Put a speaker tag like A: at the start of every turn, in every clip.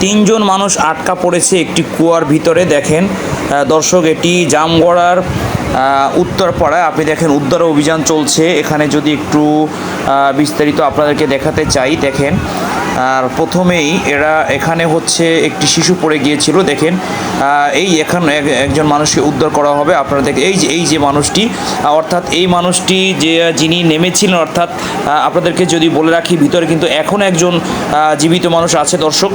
A: তিনজন মানুষ আটকা পড়েছে একটি কুয়ার ভিতরে। দেখেন দর্শক, এটি জামগড়ার উত্তরপাড়ায়। আপনি দেখেন উদ্ধার অভিযান চলছে। এখানে যদি একটু বিস্তারিত আপনাদেরকে দেখাতে চাই, দেখেন আর প্রথমেই এখানে হচ্ছে একটি শিশু পড়ে গিয়েছিল। দেখেন এখানে একজন মানুষকে উদ্ধার করা হবে। আপনারা দেখেন এই যে মানুষটি, অর্থাৎ এই মানুষটি যিনি নেমেছিলেন, অর্থাৎ আপনাদেরকে যদি বলে রাখি, ভিতরে কিন্তু এখন একজন জীবিত মানুষ আছে। দর্শক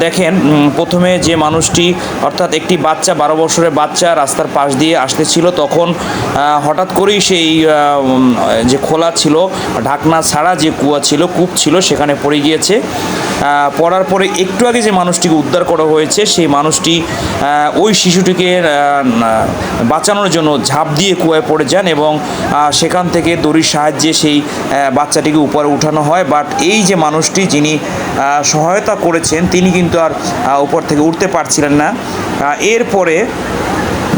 A: দেখেন, প্রথমে যে মানুষটি, অর্থাৎ একটি বাচ্চা, 12 বছরের বাচ্চা রাস্তার পাশ দিয়ে আসতেছিল, তখন হঠাৎ করেই সেই যে খোলা ছিল, ঢাকনা ছাড়া যে কুয়া ছিল, কূপ ছিল, সেখানে পড়ে গিয়েছে। পড়ার পরে একটু আগে যে মানুষটিকে উদ্ধার করা হয়েছে, সেই মানুষটি ওই শিশুটিকে বাঁচানোর জন্য ঝাঁপ দিয়ে কুয়ায় পড়ে যান এবং সেখান থেকে দড়ির সাহায্যে সেই বাচ্চাটিকে উপরে উঠানো হয়। বাট এই যে মানুষটি যিনি সহায়তা করেছেন, তিনি কিন্তু আর উপর থেকে উঠতে পারছিলেন না। এরপরে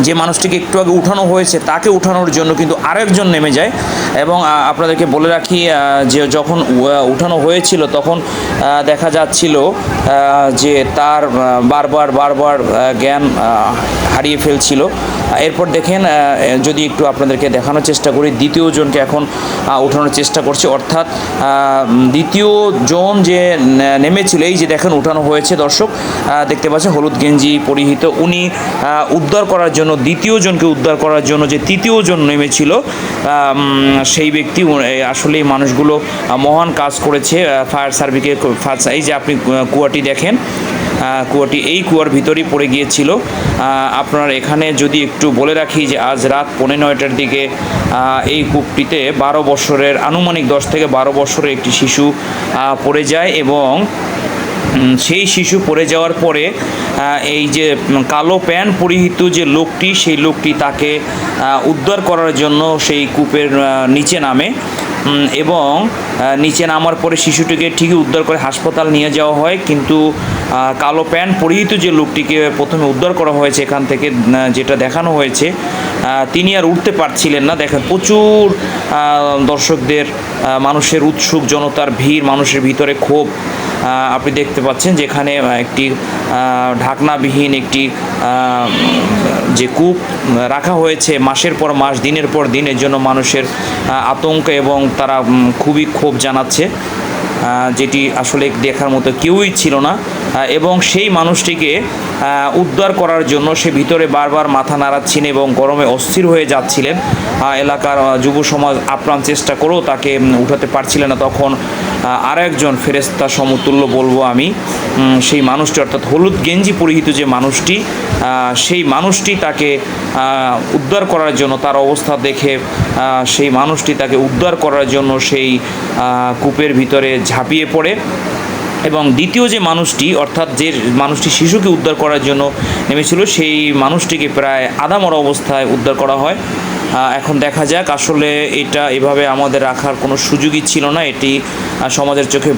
A: যে মানুষটিকে একটু আগে উঠানো হয়েছে, তাকে উঠানোর জন্য কিন্তু আরেকজন নেমে যায়। এবং আপনাদেরকে বলে রাখি যে যখন উঠানো হয়েছিল, তখন দেখা যাচ্ছিল যে তার বারবার জ্ঞান হারিয়ে ফেলছিল। এরপর দেখেন, যদি একটু আপনাদেরকে দেখানোর চেষ্টা করি, দ্বিতীয় জনকে এখন উঠানোর চেষ্টা করছে। অর্থাৎ দ্বিতীয় জন যে নেমেছিল, এই যে দেখেন উঠানো হয়েছে। দর্শক দেখতে পাচ্ছেন হলুদ গেঞ্জি পরিহিত, উনি উদ্ধার করার জন্য, দ্বিতীয় জনকে উদ্ধার করার জন্য যে তৃতীয় জন নেমেছিল, সেই ব্যক্তি আসলে এই মানুষগুলো মহান কাজ করেছে ফায়ার সার্ভিসের। এই যে আপনি কুয়াটি দেখেন, কুয়াটি এই কুয়ার ভিতরেই পড়ে গিয়েছিল। আপনার এখানে যদি একটু বলে রাখি যে আজ রাত 9:15টার দিকে এই কূপটিতে 12 বছরের, আনুমানিক 10 থেকে 12 বছরের একটি শিশু পড়ে যায়। এবং সেই শিশু পড়ে যাওয়ার পরে এই যে কালো প্যান্ট পরিহিত যে লোকটি, সেই লোকটি তাকে উদ্ধার করার জন্য সেই কূপের নিচে নামে এবং নিচে নামার পরে শিশুটিকে ঠিকই উদ্ধার করে হাসপাতাল নিয়ে যাওয়া হয়। কিন্তু কালো প্যান্ট পরিহিত যে লোকটিকে প্রথমে উদ্ধার করা হয়েছে এখান থেকে, যেটা দেখানো হয়েছে, তিনি আর উঠতে পারছিলেন না। দেখেন প্রচুর দর্শকদের, মানুষের উৎসুক জনতার ভিড়, মানুষের ভিতরে ক্ষোভ আপনি দেখতে পাচ্ছেন। যেখানে একটি ঢাকনাবিহীন একটি যে কূপ রাখা হয়েছে মাসের পর মাস, দিনের পর দিন, এর জন্য মানুষের আতঙ্ক এবং তারা খুবই ক্ষোভ জানাচ্ছে, যেটি আসলে দেখার মতো কেউই ছিল না। এবং সেই মানুষটিকে উদ্ধার করার জন্য সে ভিতরে বারবার মাথা নাড়াচ্ছিলেন এবং গরমে অস্থির হয়ে যাচ্ছিলেন। এলাকার যুব সমাজ আপ্রাণ চেষ্টা করেও তাকে উঠাতে পারছিলেন না। তখন আরেকজন ফেরেশতা সমতুল্য বলবো আমি, সেই মানুষটি, অর্থাৎ হলুদ গেঞ্জি পরিহিত যে মানুষটি, সেই মানুষটি তাকে উদ্ধার করার জন্য, তার অবস্থা দেখে সেই মানুষটি তাকে উদ্ধার করার জন্য সেই কূপের ভিতরে ঝাঁপিয়ে পড়ে। এবং দ্বিতীয় যে মানুষটি, অর্থাৎ যে মানুষটি শিশুকে উদ্ধার করার জন্য নেমেছিল, সেই মানুষটিকে প্রায় আধামরা অবস্থায় উদ্ধার করা হয়। এখন দেখা যাক, আসলে এটা এভাবে আমাদের রাখার কোনো সুযোগই ছিল না, এটি সমাজের চোখে